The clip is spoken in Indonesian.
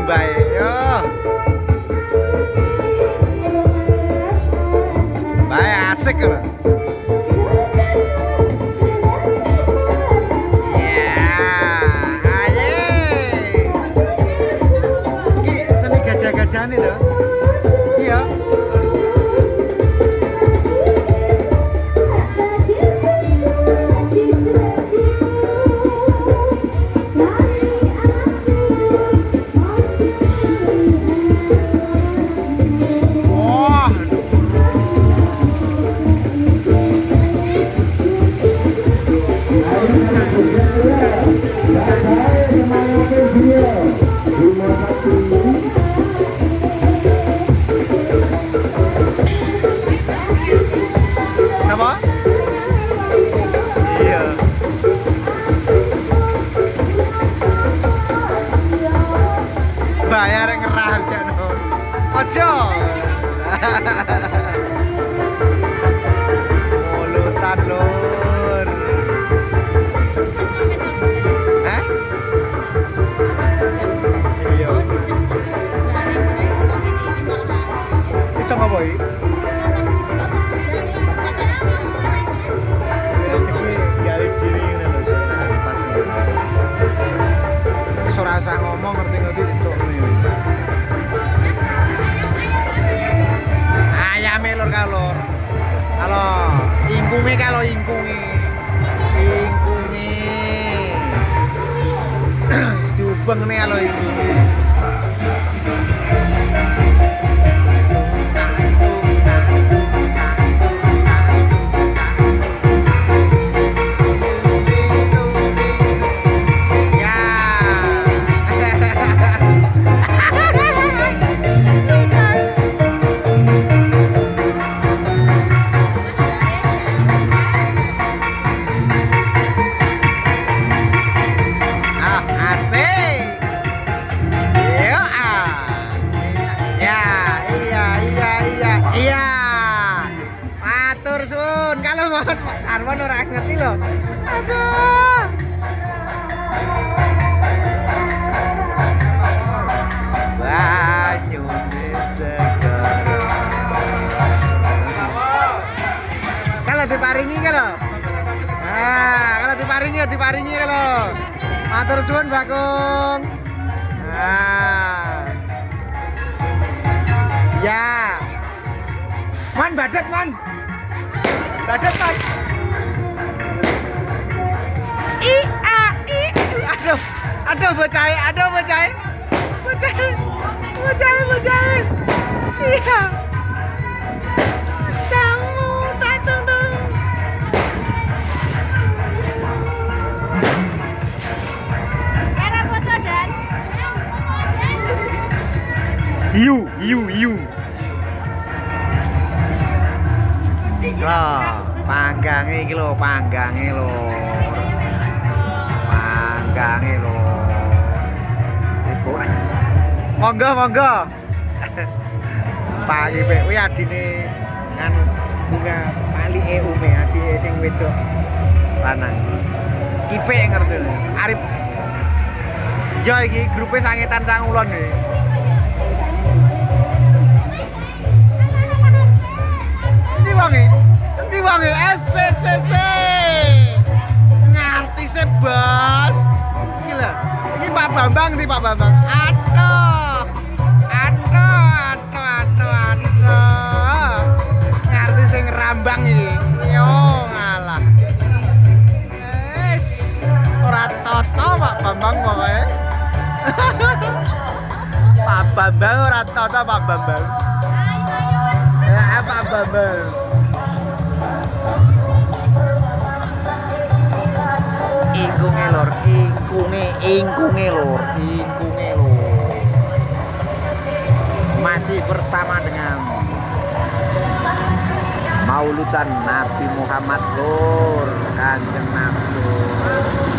bae. Yo. Bae asik lho. Gajah-gajahan itu iya apa? Iya. Bayar yang ngerah jano. Ojo. Mulutan lur. Hah? Iya. Bisa ngapa iki? Rasa ngomong ngerti-ngerti itu ayame lur kalor kalau ingkungi diubeng nih kalau ingkungi kalau mohon Pak Sarwan ora ngerti lho. Aduh. Banyu segera. Kalau diparingi kalau. Kalau diparingi kalau. Matur suwun Bakung. Ya. Man badet man. Badet man. Aduh bocah. Iya. Kamu datang dong. Cara foto dan. You. Lah, panggange iki lho, panggange lho. Ibu. Monggo. Pak iki kuwi adine nganu bunga palike ume adike sing wedok lanang. Kipe ngerti lho. Arif. Iya iki grupe sangetan Sangulon iki. Endi wonge SCC ngerti se bos gila ini Pak Bambang aduh ngerti sing rambang iki yo ngalah ora toto Pak Bambang pokoke Pak Bambang ora toto Pak Bambang Pak Bambang ingkunge lor masih bersama dengan Mauludan Nabi Muhammad lor Kanjeng Nabi lor.